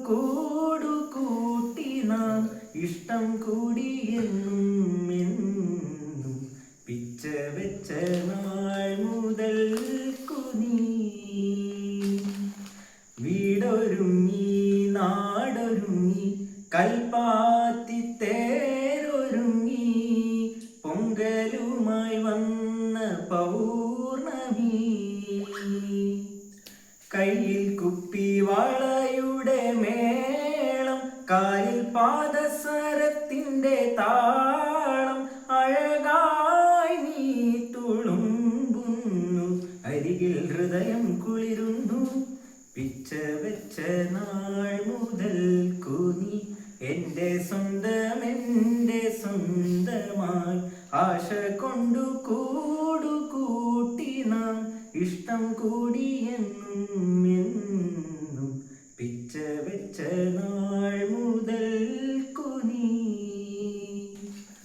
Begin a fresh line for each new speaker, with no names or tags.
കൂടു കൂട്ടി നാം ഇഷ്ടം കൂടിയെന്നും എന്നും പിച്ച വെച്ച നാൾ മുതൽ കുനി വീടൊരുങ്ങി നാടൊരുങ്ങി കൽപ്പാത്തി തേരൊരുങ്ങി പൊങ്കലുമായി വന്ന പൗർണമി കയ്യിൽ കുപ്പി വളയുടെ മേളം കാലിൽ പാദസരത്തിന്റെ താളം അഴകായി നീ തുളുമ്പുന്നു അരികിൽ ഹൃദയം കുളിരുന്നു പിച്ച വെച്ച നാൾ മുതൽ കുനി എൻ്റെ സ്വന്തമായി ആശ കൊണ്ടു കൂടു കൂട്ടി നാം ഇഷ്ടം കൂടിയെന്നും